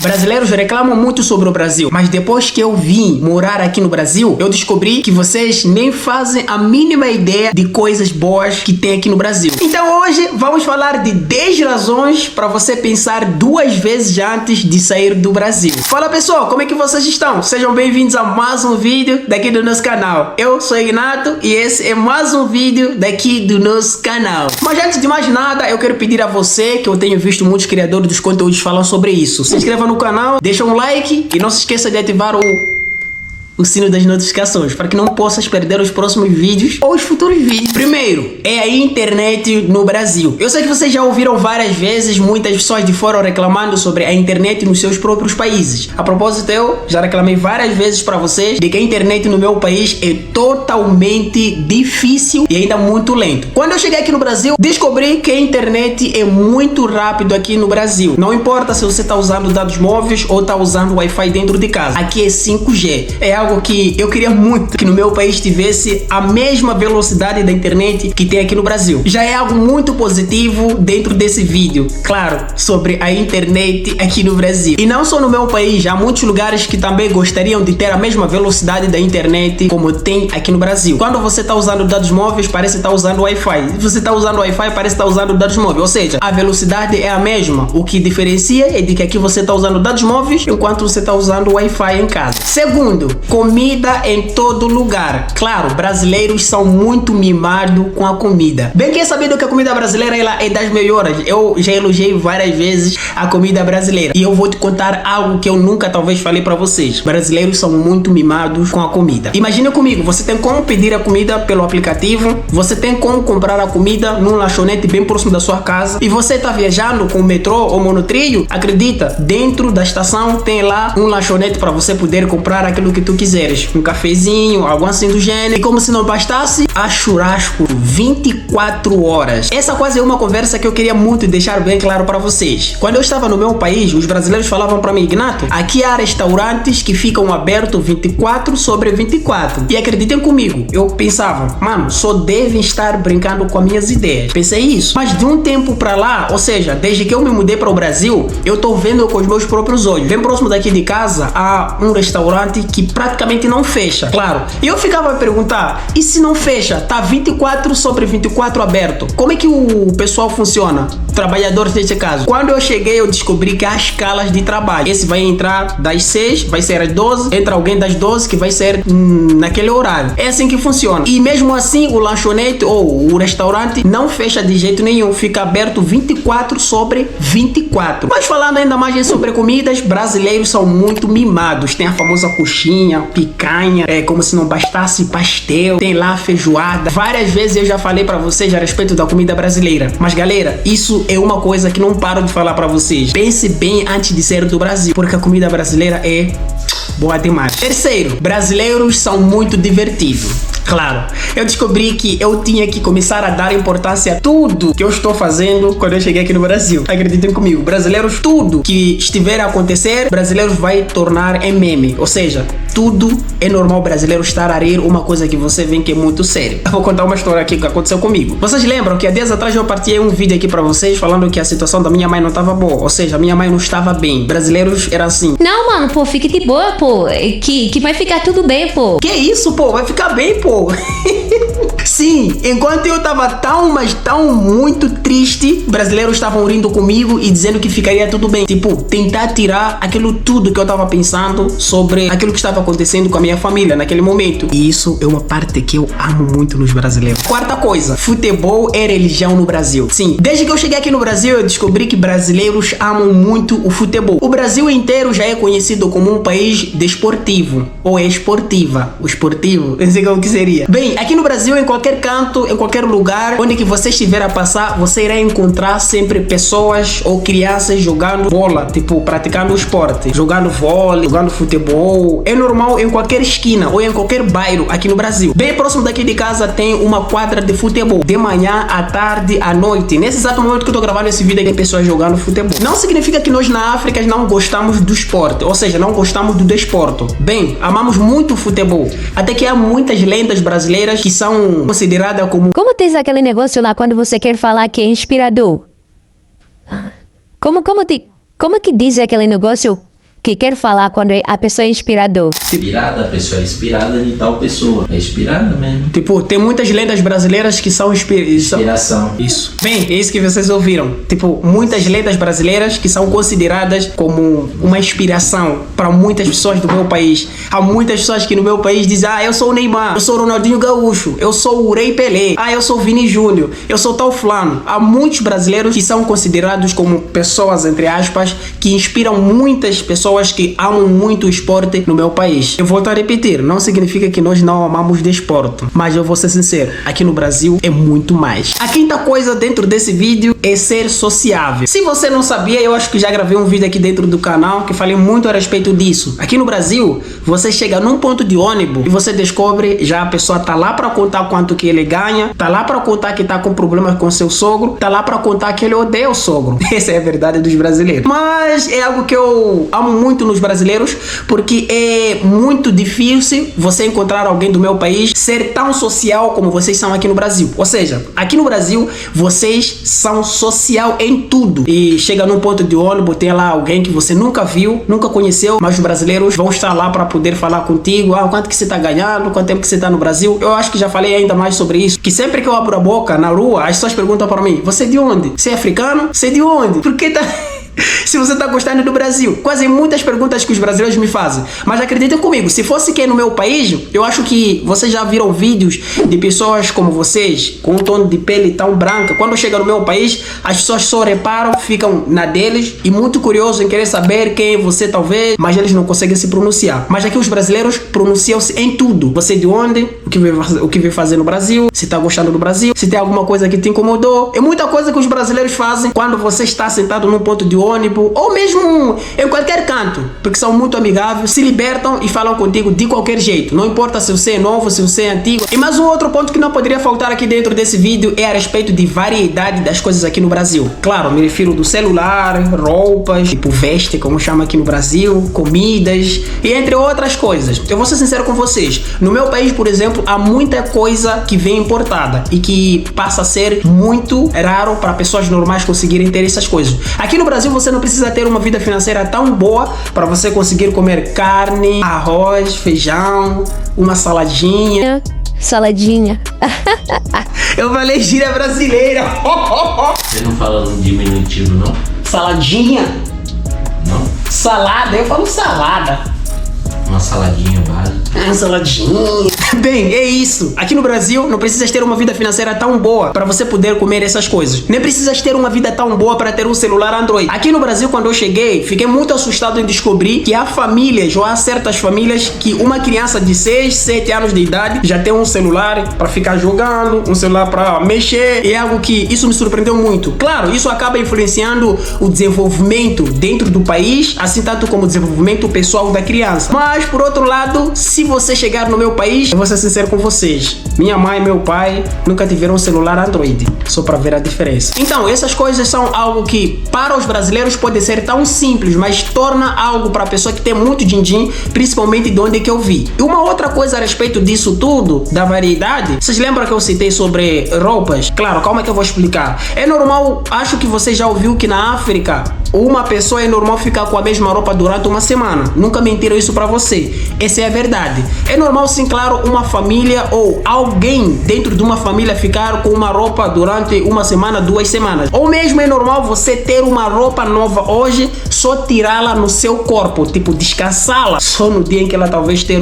Brasileiros reclamam muito sobre o Brasil, mas depois que eu vim morar aqui no Brasil, eu descobri que vocês nem fazem a mínima ideia de coisas boas que tem aqui no Brasil. Então hoje vamos falar de 10 razões para você pensar duas vezes antes de sair do Brasil. Fala pessoal, como é que vocês estão? Sejam bem-vindos a mais um vídeo daqui do nosso canal. Eu sou Ignato e esse é mais um vídeo daqui do nosso canal. Mas antes de mais nada, eu quero pedir a você, que eu tenho visto muitos criadores dos conteúdos falar sobre isso. Se inscreva no canal, deixa um like e não se esqueça de ativar o sino das notificações para que não possas perder os próximos vídeos ou os futuros vídeos. Primeiro, é a internet no Brasil. Eu sei que vocês já ouviram várias vezes muitas pessoas de fora reclamando sobre a internet nos seus próprios países. A propósito, eu já reclamei várias vezes para vocês de que a internet no meu país é totalmente difícil e ainda muito lento. Quando eu cheguei aqui no Brasil, descobri que a internet é muito rápido aqui no Brasil. Não importa se você está usando dados móveis ou está usando Wi-Fi dentro de casa. Aqui é 5G. É algo que eu queria muito que no meu país tivesse a mesma velocidade da internet que tem aqui no Brasil. Já é algo muito positivo dentro desse vídeo, claro, sobre a internet aqui no Brasil. E não só no meu país, há muitos lugares que também gostariam de ter a mesma velocidade da internet como tem aqui no Brasil. Quando você está usando dados móveis, parece estar usando Wi-Fi. Se você está usando Wi-Fi, parece estar usando dados móveis. Ou seja, a velocidade é a mesma. O que diferencia é de que aqui você está usando dados móveis enquanto você está usando Wi-Fi em casa. Segundo, comida em todo lugar. Claro, brasileiros são muito mimados com a comida. Bem que é sabido que a comida brasileira ela é das melhores. Eu já elogiei várias vezes a comida brasileira. E eu vou te contar algo que eu nunca talvez falei pra vocês. Brasileiros são muito mimados com a comida. Imagina comigo, você tem como pedir a comida pelo aplicativo, você tem como comprar a comida num lanchonete bem próximo da sua casa e você tá viajando com o metrô ou monotrilho, acredita, dentro da estação tem lá um lanchonete para você poder comprar aquilo que tu quiseres. Um cafezinho, algo assim do gênero. E como se não bastasse, há churrasco 24 horas. Essa quase é uma conversa que eu queria muito deixar bem claro para vocês. Quando eu estava no meu país, os brasileiros falavam para mim, Ignato, aqui há restaurantes que ficam abertos 24 sobre 24. E acreditem comigo, eu pensava, mano, só devem estar brincando com as minhas ideias. Pensei isso. Mas de um tempo para lá, ou seja, desde que eu me mudei para o Brasil, eu tô vendo com os meus próprios olhos. Bem próximo daqui de casa, há um restaurante que praticamente não fecha, claro. E eu ficava a perguntar, e se não fecha? Tá 24 sobre 24 aberto. Como é que o pessoal funciona? Trabalhadores neste caso. Quando eu cheguei, eu descobri que há escalas de trabalho. Esse vai entrar das 6, vai ser às 12, entra alguém das 12 que vai ser naquele horário. É assim que funciona. E mesmo assim, o lanchonete ou o restaurante não fecha de jeito nenhum. Fica aberto 24 sobre 24. Mas falando ainda mais sobre comidas, brasileiros são muito mimados. Tem a famosa coxinha, picanha, como se não bastasse pastel, tem lá feijoada. Várias vezes eu já falei pra vocês a respeito da comida brasileira. Mas galera, isso é uma coisa que não paro de falar pra vocês. Pense bem antes de sair do Brasil, porque a comida brasileira é boa demais. Terceiro, brasileiros são muito divertidos. Claro, eu descobri que eu tinha que começar a dar importância a tudo que eu estou fazendo quando eu cheguei aqui no Brasil. Acreditem comigo, brasileiros, tudo que estiver a acontecer, brasileiros vai tornar em meme. Ou seja, tudo é normal brasileiro estar a rir, uma coisa que você vê que é muito sério. Eu vou contar uma história aqui que aconteceu comigo. Vocês lembram que há dias atrás eu partilhei um vídeo aqui pra vocês falando que a situação da minha mãe não estava boa. Ou seja, a minha mãe não estava bem. Brasileiros era assim. Não, mano, pô, fique de boa, pô. Que vai ficar tudo bem, pô. Que isso, pô? Vai ficar bem, pô. Sim, enquanto eu tava tão, mas tão muito triste, brasileiros estavam rindo comigo e dizendo que ficaria tudo bem. Tipo, tentar tirar aquilo tudo que eu tava pensando sobre aquilo que estava acontecendo com a minha família naquele momento. E isso é uma parte que eu amo muito nos brasileiros. Quarta coisa, futebol é religião no Brasil. Sim, desde que eu cheguei aqui no Brasil, eu descobri que brasileiros amam muito o futebol. O Brasil inteiro já é conhecido como um país desportivo, ou é esportiva. O esportivo, não sei como que seria. Bem, aqui no Brasil, em qualquer canto, em qualquer lugar, onde que você estiver a passar, você irá encontrar sempre pessoas ou crianças jogando bola, tipo, praticando esporte, jogando vôlei, jogando futebol. É normal em qualquer esquina ou em qualquer bairro aqui no Brasil. Bem próximo daqui de casa tem uma quadra de futebol, de manhã, à tarde, à noite. Nesse exato momento que eu tô gravando esse vídeo, tem pessoas jogando futebol. Não significa que nós na África não gostamos do esporte, ou seja, não gostamos do desporto. Bem, amamos muito o futebol, até que há muitas lendas brasileiras que são consideradas como... Como diz aquele negócio lá quando você quer falar que é inspirador? Como que diz aquele negócio? que quer falar quando a pessoa é inspirador? Inspirada, a pessoa é inspirada em tal pessoa. É inspirada mesmo. Tipo, tem muitas lendas brasileiras que são Inspiração. Isso. Bem, é isso que vocês ouviram. Tipo, muitas lendas brasileiras que são consideradas como uma inspiração para muitas pessoas do meu país. Há muitas pessoas que no meu país dizem: ah, eu sou o Neymar, eu sou o Ronaldinho Gaúcho, eu sou o Rei Pelé, ah, eu sou o Vini Júnior, eu sou tal fulano. Há muitos brasileiros que são considerados como pessoas, entre aspas, que inspiram muitas pessoas que amam muito o esporte no meu país. Eu volto a repetir, não significa que nós não amamos desporto, mas eu vou ser sincero, aqui no Brasil é muito mais. A quinta coisa dentro desse vídeo é ser sociável. Se você não sabia, eu acho que já gravei um vídeo aqui dentro do canal que falei muito a respeito disso. Aqui no Brasil, você chega num ponto de ônibus e você descobre já a pessoa tá lá para contar quanto que ele ganha, tá lá para contar que tá com problemas com seu sogro, tá lá para contar que ele odeia o sogro. Essa é a verdade dos brasileiros. Mas é algo que eu amo muito nos brasileiros, porque é muito difícil você encontrar alguém do meu país ser tão social como vocês são aqui no Brasil. Ou seja, aqui no Brasil, vocês são social em tudo. E chega num ponto de ônibus, tem lá alguém que você nunca viu, nunca conheceu, mas os brasileiros vão estar lá para poder falar contigo. Ah, quanto que você tá ganhando, quanto tempo que você tá no Brasil. Eu acho que já falei ainda mais sobre isso, que sempre que eu abro a boca na rua, as pessoas perguntam para mim: você é de onde? Você é africano? Você é de onde? Por que tá... se você tá gostando do Brasil? Quase muitas perguntas que os brasileiros me fazem. Mas acreditem comigo, se fosse que é no meu país, eu acho que vocês já viram vídeos de pessoas como vocês, com um tom de pele tão branca. Quando chega no meu país, as pessoas só reparam, ficam na deles e muito curiosos em querer saber quem é você talvez, mas eles não conseguem se pronunciar. Mas aqui os brasileiros pronunciam-se em tudo. Você é de onde? O que veio fazer no Brasil? Se tá gostando do Brasil? Se tem alguma coisa que te incomodou? É muita coisa que os brasileiros fazem quando você está sentado num ponto de ônibus ou mesmo em qualquer canto, porque são muito amigáveis, se libertam e falam contigo de qualquer jeito, não importa se você é novo, se você é antigo. E mais um outro ponto que não poderia faltar aqui dentro desse vídeo é a respeito de variedade das coisas aqui no Brasil. Claro, me refiro do celular, roupas, tipo veste, como chama aqui no Brasil, comidas e entre outras coisas. Eu vou ser sincero com vocês, no meu país, por exemplo, há muita coisa que vem importada e que passa a ser muito raro para pessoas normais conseguirem ter essas coisas. Aqui no Brasil você não precisa ter uma vida financeira tão boa para você conseguir comer carne, arroz, feijão, uma saladinha. Saladinha. Eu falei gíria brasileira. Você não fala no diminutivo, não? Saladinha? Não? Salada, eu falo salada. Uma saladinha básica. Saladinha. Bem, é isso. Aqui no Brasil, não precisas ter uma vida financeira tão boa para você poder comer essas coisas. Nem precisas ter uma vida tão boa para ter um celular Android. Aqui no Brasil, quando eu cheguei, fiquei muito assustado em descobrir que há famílias, ou há certas famílias, que uma criança de 6, 7 anos de idade já tem um celular para ficar jogando, um celular para mexer. E é algo que isso me surpreendeu muito. Claro, isso acaba influenciando o desenvolvimento dentro do país, assim tanto como o desenvolvimento pessoal da criança. Mas, por outro lado, se você chegar no meu país, eu vou ser sincero com vocês, minha mãe e meu pai nunca tiveram um celular Android, só para ver a diferença. Então, essas coisas são algo que para os brasileiros pode ser tão simples, mas torna algo para a pessoa que tem muito din-din, principalmente de onde que eu vi. E uma outra coisa a respeito disso tudo, da variedade, vocês lembram que eu citei sobre roupas? Claro, calma que eu vou explicar. É normal, acho que você já ouviu que na África uma pessoa é normal ficar com a mesma roupa durante uma semana. Nunca mentiram isso pra você. Essa é a verdade. É normal, sim, claro, uma família ou alguém dentro de uma família ficar com uma roupa durante uma semana, 2 semanas. Ou mesmo é normal você ter uma roupa nova hoje, só tirá-la no seu corpo, tipo descansá-la só no dia em que ela talvez ter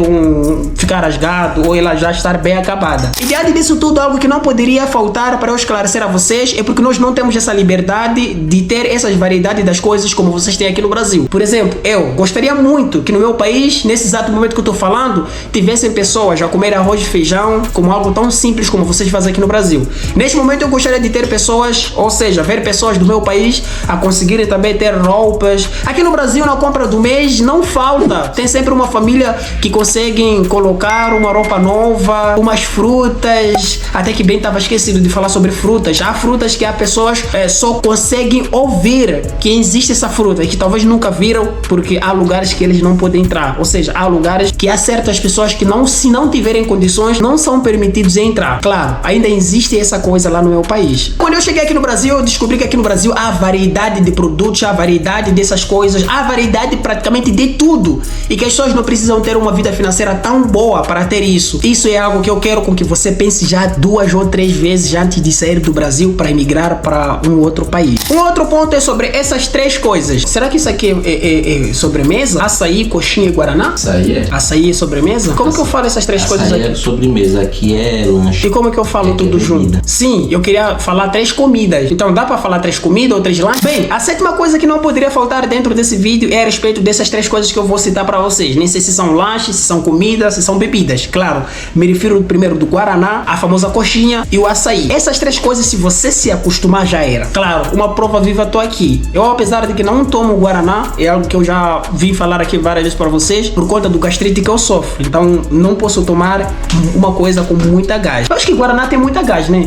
ficar rasgado ou ela já estar bem acabada. E diante disso tudo, algo que não poderia faltar para eu esclarecer a vocês é porque nós não temos essa liberdade de ter essas variedades das coisas como vocês têm aqui no Brasil. Por exemplo, eu gostaria muito que no meu país, nesse exato momento que eu tô falando, tivessem pessoas a comer arroz e feijão como algo tão simples como vocês fazem aqui no Brasil. Neste momento eu gostaria de ter pessoas, ou seja, ver pessoas do meu país a conseguirem também ter roupas. Aqui no Brasil, na compra do mês, não falta. Tem sempre uma família que conseguem colocar uma roupa nova, umas frutas. Até que bem estava esquecido de falar sobre frutas. Há frutas que as pessoas só conseguem ouvir que existe essa fruta, que talvez nunca viram, porque há lugares que eles não podem entrar. Ou seja, há lugares que há certas pessoas que não, se não tiverem condições, não são permitidos a entrar. Claro, ainda existe essa coisa lá no meu país. Quando eu cheguei aqui no Brasil, eu descobri que aqui no Brasil há variedade de produtos, há variedade dessas coisas, há variedade praticamente de tudo. E que as pessoas não precisam ter uma vida financeira tão boa para ter isso. Isso é algo que eu quero com que você pense já 2 ou 3 vezes antes de sair do Brasil para emigrar para um outro país. Um outro ponto é sobre essas 3 coisas. Será que isso aqui é sobremesa? Açaí, coxinha e guaraná? Açaí é. Açaí é sobremesa? Como que eu falo essas 3 coisas aqui? Açaí é sobremesa, aqui é lanche. E como que eu falo tudo junto? Sim, eu queria falar 3 comidas. Então dá pra falar 3 comidas ou 3 lanches? Bem, a 7ª coisa que não poderia faltar dentro desse vídeo é a respeito dessas 3 coisas que eu vou citar pra vocês. Nem sei se são lanches, se são comidas, se são bebidas. Claro, me refiro primeiro do guaraná, a famosa coxinha e o açaí. Essas 3 coisas, se você se acostumar, já era. Claro, uma prova viva, tô aqui. Eu, apesar de que não tomo guaraná, é algo que eu já vim falar aqui várias vezes pra vocês, por conta do gastrite que eu sofro. Então, não posso tomar uma coisa com muita gás. Eu acho que guaraná tem muita gás, né?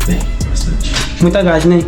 Bem, bastante. Muita gás, né?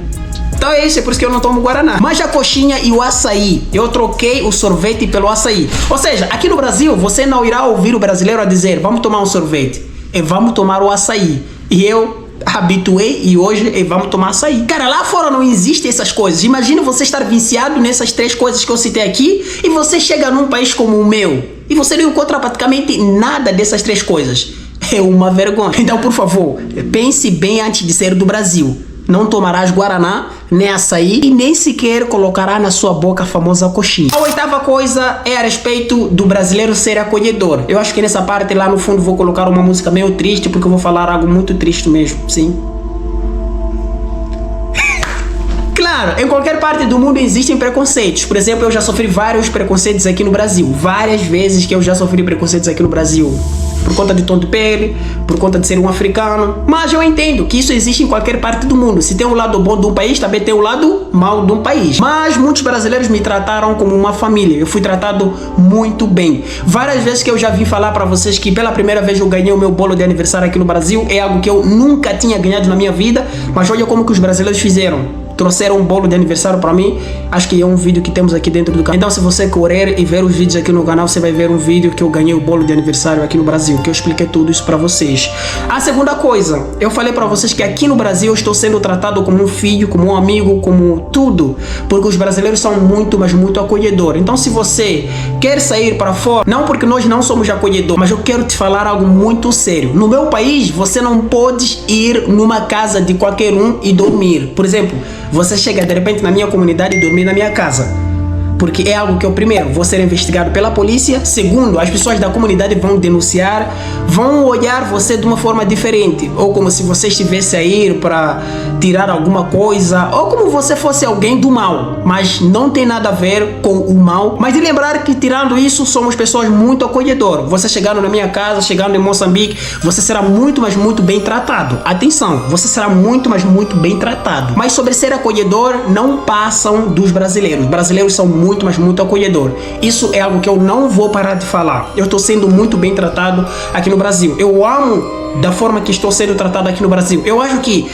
Então é isso, é por isso que eu não tomo guaraná. Mas a coxinha e o açaí, eu troquei o sorvete pelo açaí. Ou seja, aqui no Brasil, você não irá ouvir o brasileiro a dizer, vamos tomar um sorvete. É vamos tomar o açaí. E eu habituei e hoje vamos tomar açaí. Cara, lá fora não existem essas coisas. Imagina você estar viciado nessas 3 coisas que eu citei aqui e você chega num país como o meu e você não encontra praticamente nada dessas 3 coisas. É uma vergonha. Então, por favor, pense bem antes de sair do Brasil. Não tomarás guaraná, nem açaí e nem sequer colocará na sua boca a famosa coxinha. A 8ª coisa é a respeito do brasileiro ser acolhedor. Eu acho que nessa parte lá no fundo vou colocar uma música meio triste, porque eu vou falar algo muito triste mesmo, sim. Claro, em qualquer parte do mundo existem preconceitos. Por exemplo, eu já sofri vários preconceitos aqui no Brasil. Várias vezes que eu já sofri preconceitos aqui no Brasil. Por conta de tom de pele, por conta de ser um africano. Mas eu entendo que isso existe em qualquer parte do mundo. Se tem um lado bom de um país, também tem um lado mau de um país. Mas muitos brasileiros me trataram como uma família. Eu fui tratado muito bem. Várias vezes que eu já vim falar pra vocês que pela primeira vez eu ganhei o meu bolo de aniversário aqui no Brasil. É algo que eu nunca tinha ganhado na minha vida. Mas olha como que os brasileiros fizeram. Trouxeram um bolo de aniversário pra mim. Acho que é um vídeo que temos aqui dentro do canal. Então se você correr e ver os vídeos aqui no canal, você vai ver um vídeo que eu ganhei o bolo de aniversário aqui no Brasil, que eu expliquei tudo isso pra vocês. A 2ª coisa, eu falei pra vocês que aqui no Brasil eu estou sendo tratado como um filho, como um amigo, como tudo, porque os brasileiros são muito, mas muito acolhedores. Então se você quer sair pra fora, não porque nós não somos acolhedores, mas eu quero te falar algo muito sério. No meu país, você não pode ir numa casa de qualquer um e dormir. Por exemplo, você chega de repente na minha comunidade e dormir na minha casa. Porque é algo que eu, primeiro, vou ser investigado pela polícia. Segundo, as pessoas da comunidade vão denunciar, vão olhar você de uma forma diferente. Ou como se você estivesse a ir para tirar alguma coisa, ou como você fosse alguém do mal. Mas não tem nada a ver com o mal. Mas de lembrar que, tirando isso, somos pessoas muito acolhedoras. Você chegando na minha casa, chegando em Moçambique, você será muito, mas muito bem tratado. Atenção, você será muito, mas muito bem tratado. Mas sobre ser acolhedor, não passam dos brasileiros. Os brasileiros são muito, mas muito acolhedor. Isso é algo que eu não vou parar de falar. Eu estou sendo muito bem tratado aqui no Brasil. Eu amo da forma que estou sendo tratado aqui no Brasil. Eu acho que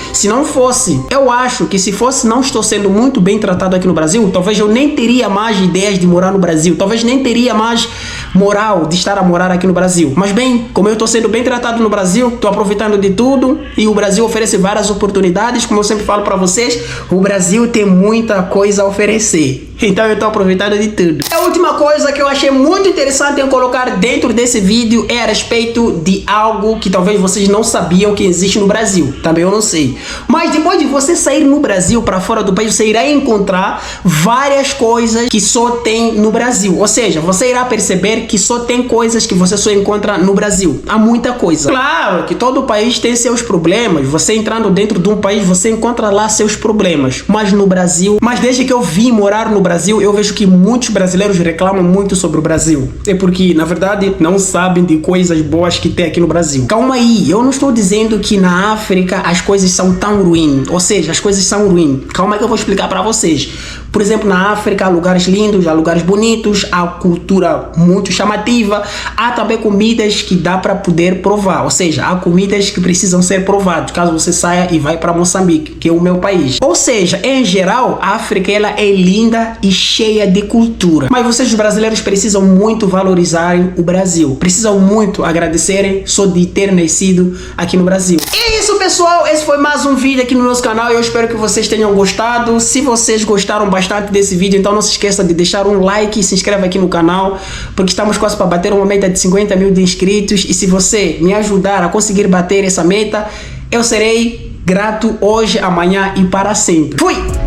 se fosse não estou sendo muito bem tratado aqui no Brasil, talvez eu nem teria mais ideias de morar no Brasil. Talvez nem teria mais moral de estar a morar aqui no Brasil. Mas bem, como eu estou sendo bem tratado no Brasil, estou aproveitando de tudo e o Brasil oferece várias oportunidades. Como eu sempre falo para vocês, o Brasil tem muita coisa a oferecer. Então eu tô aproveitando de tudo. A última coisa que eu achei muito interessante em colocar dentro desse vídeo é a respeito de algo que talvez vocês não sabiam que existe no Brasil. Também eu não sei. Mas depois de você sair no Brasil, para fora do país, você irá encontrar várias coisas que só tem no Brasil. Ou seja, você irá perceber que só tem coisas que você só encontra no Brasil. Há muita coisa. Claro que todo país tem seus problemas. Você entrando dentro de um país, você encontra lá seus problemas. Mas no Brasil... Mas desde que eu vim morar no Brasil, eu vejo que muitos brasileiros reclamam muito sobre o Brasil. É porque, na verdade, não sabem de coisas boas que tem aqui no Brasil. Calma aí, eu não estou dizendo que na África as coisas são tão ruins. Ou seja, as coisas são ruins. Calma aí que eu vou explicar pra vocês. Por exemplo, na África há lugares lindos, há lugares bonitos, há cultura muito chamativa, há também comidas que dá para poder provar, ou seja, há comidas que precisam ser provadas, caso você saia e vai para Moçambique, que é o meu país. Ou seja, em geral, a África ela é linda e cheia de cultura. Mas vocês, os brasileiros, precisam muito valorizarem o Brasil. Precisam muito agradecerem só de ter nascido aqui no Brasil. E é isso, pessoal. Esse foi mais um vídeo aqui no nosso canal. Eu espero que vocês tenham gostado. Se vocês gostaram bastante desse vídeo, então não se esqueça de deixar um like e se inscreva aqui no canal, porque estamos quase para bater uma meta de 50 mil de inscritos. E se você me ajudar a conseguir bater essa meta, eu serei grato hoje, amanhã e para sempre. Fui!